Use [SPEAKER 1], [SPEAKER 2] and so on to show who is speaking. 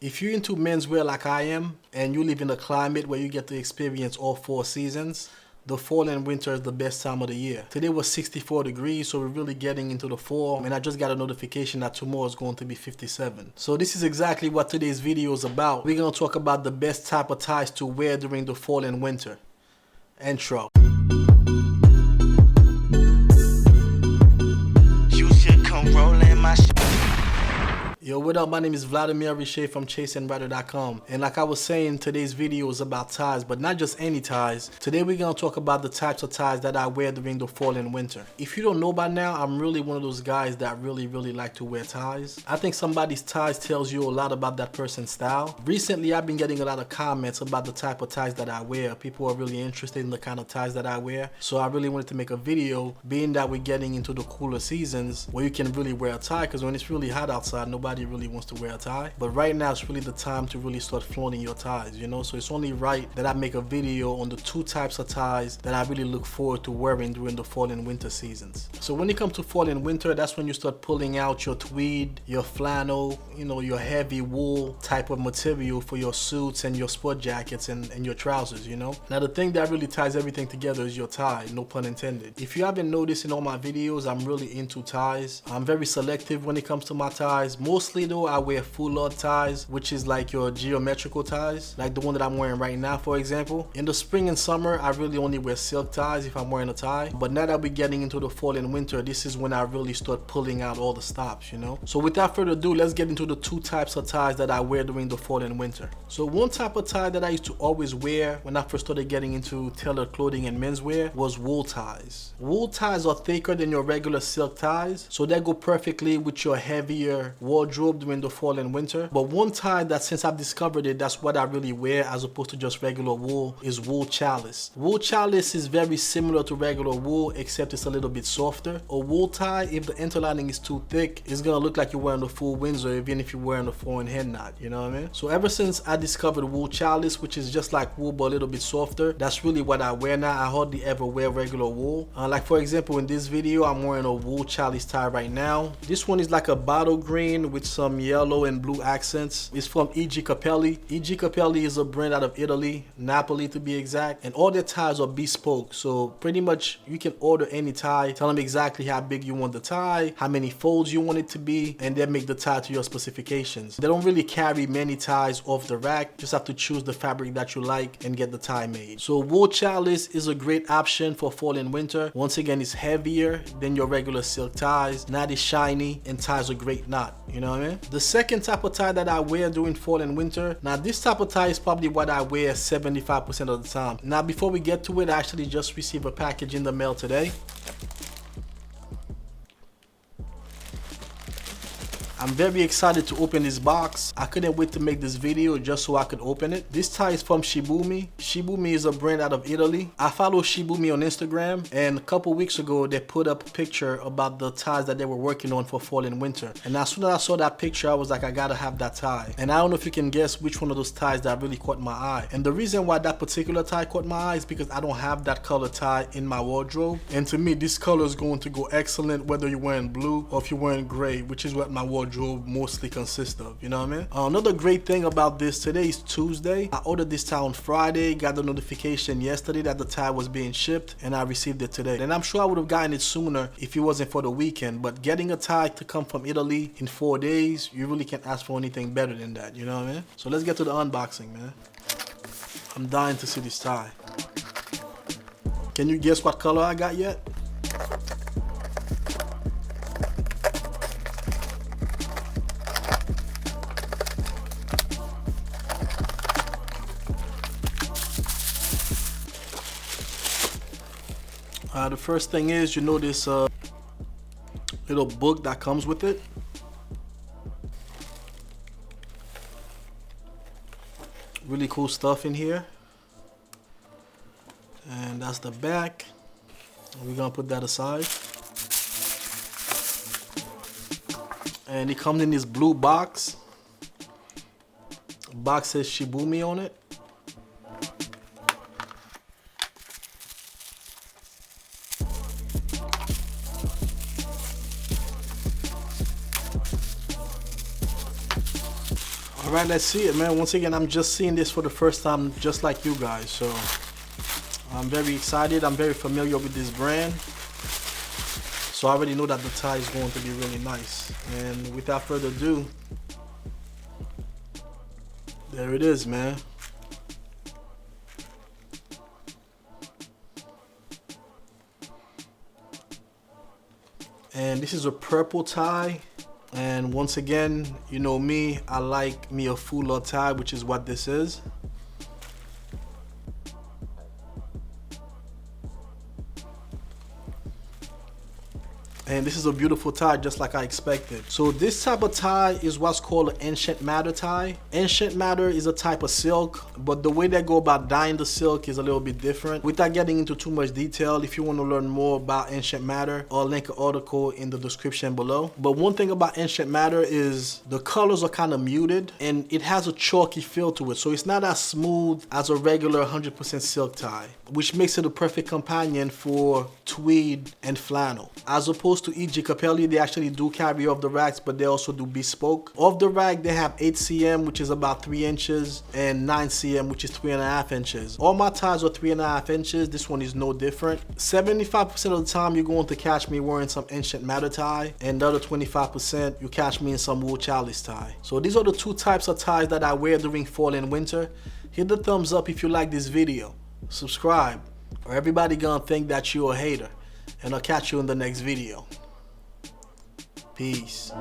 [SPEAKER 1] If you're into menswear like I am, and you live in a climate where you get to experience all 4 seasons, the fall and winter is the best time of the year. Today was 64 degrees, so we're really getting into the fall, and I just got a notification that tomorrow is going to be 57. So this is exactly what today's video is about. We're going to talk about the best type of ties to wear during the fall and winter. Intro. You should come rolling my Yo, what up? My name is Vladimir Riché from chaseandrider.com. And like I was saying, today's video is about ties, but not just any ties. Today we're going to talk about the types of ties that I wear during the fall and winter. If you don't know by now, I'm really one of those guys that really like to wear ties. I think somebody's ties tells you a lot about that person's style. Recently, I've been getting a lot of comments about the type of ties that I wear. People are really interested in the kind of ties that I wear. So I really wanted to make a video, being that we're getting into the cooler seasons where you can really wear a tie, because when it's really hot outside, nobody really wants to wear a tie. But right now it's really the time to really start flaunting your ties, you know. So it's only right that I make a video on the 2 types of ties that I really look forward to wearing during the fall and winter seasons. So when it comes to fall and winter, that's when you start pulling out your tweed, your flannel, you know, your heavy wool type of material for your suits and your sport jackets and your trousers, you know. Now the thing that really ties everything together is your tie, no pun intended. If you haven't noticed in all my videos, I'm really into ties. I'm very selective when it comes to my ties. Mostly though, I wear foulard ties, which is like your geometrical ties, like the one that I'm wearing right now, for example. In the spring and summer, I really only wear silk ties if I'm wearing a tie. But now that we're getting into the fall and winter, this is when I really start pulling out all the stops, you know. So without further ado, let's get into the 2 types of ties that I wear during the fall and winter. So one type of tie that I used to always wear when I first started getting into tailored clothing and menswear was wool ties. Wool ties are thicker than your regular silk ties, so they go perfectly with your heavier wardrobe during the fall and winter. But one tie that, since I've discovered it, that's what I really wear as opposed to just regular wool, is wool chalice. Wool chalice is very similar to regular wool, except it's a little bit softer. A wool tie, if the interlining is too thick, it's gonna look like you're wearing a full Windsor, even if you're wearing a foreign head knot, you know what I mean? So ever since I discovered wool chalice, which is just like wool but a little bit softer, that's really what I wear now. I hardly ever wear regular wool. Like for example, in this video, I'm wearing a wool chalice tie right now. This one is like a bottle green with some yellow and blue accents. It's from E.G. Capelli. E.G. Capelli is a brand out of Italy, Napoli to be exact, and all their ties are bespoke. So pretty much you can order any tie, tell them exactly how big you want the tie, how many folds you want it to be, and then make the tie to your specifications. They don't really carry many ties off the rack, just have to choose the fabric that you like and get the tie made. So wool chalice is a great option for fall and winter. Once again, it's heavier than your regular silk ties, not as shiny, and ties a great knot, you know what I mean? The second type of tie that I wear during fall and winter, now this type of tie is probably what I wear 75% of the time. Now before we get to it, I actually just received a package in the mail today. I'm very excited to open this box. I couldn't wait to make this video just so I could open it. This tie is from Shibumi. Shibumi is a brand out of Italy. I follow Shibumi on Instagram, and a couple weeks ago they put up a picture about the ties that they were working on for fall and winter. And as soon as I saw that picture, I was like, I gotta have that tie. And I don't know if you can guess which one of those ties that really caught my eye. And the reason why that particular tie caught my eye is because I don't have that color tie in my wardrobe. And to me, this color is going to go excellent whether you're wearing blue or if you're wearing gray, which is what my wardrobe mostly consists of, you know what I mean? Another great thing about this, today is Tuesday. I ordered this tie on Friday, got the notification yesterday that the tie was being shipped, and I received it today. And I'm sure I would have gotten it sooner if it wasn't for the weekend, but getting a tie to come from Italy in 4 days, you really can't ask for anything better than that, you know what I mean? So let's get to the unboxing, man. I'm dying to see this tie. Can you guess what color I got yet? The first thing is, you know, this little book that comes with it. Really cool stuff in here. And that's the back. We're gonna put that aside. And it comes in this blue box. The box says Shibumi on it. Alright, let's see it, man. Once again, I'm just seeing this for the first time, just like you guys. So I'm very excited. I'm very familiar with this brand. So I already know that the tie is going to be really nice. And without further ado, there it is, man. And this is a purple tie. And once again, you know me, I like me a fuller tie, which is what this is. And this is a beautiful tie, just like I expected. So this type of tie is what's called an ancient madder tie. Ancient madder is a type of silk, but the way they go about dyeing the silk is a little bit different. Without getting into too much detail, if you want to learn more about ancient madder, I'll link an article in the description below. But one thing about ancient madder is the colors are kind of muted and it has a chalky feel to it. So it's not as smooth as a regular 100% silk tie, which makes it a perfect companion for tweed and flannel. As opposed to E.G. Capelli, they actually do carry off the racks, but they also do bespoke. Off the rack, they have 8 cm, which is about 3 inches, and 9 cm, which is 3.5 inches. All my ties are 3.5 inches. This one is no different. 75% of the time, you're going to catch me wearing some ancient madder tie, and the other 25%, you catch me in some wool chalice tie. So these are the two types of ties that I wear during fall and winter. Hit the thumbs up if you like this video. Subscribe, or everybody gonna think that you're a hater. And I'll catch you in the next video. Peace.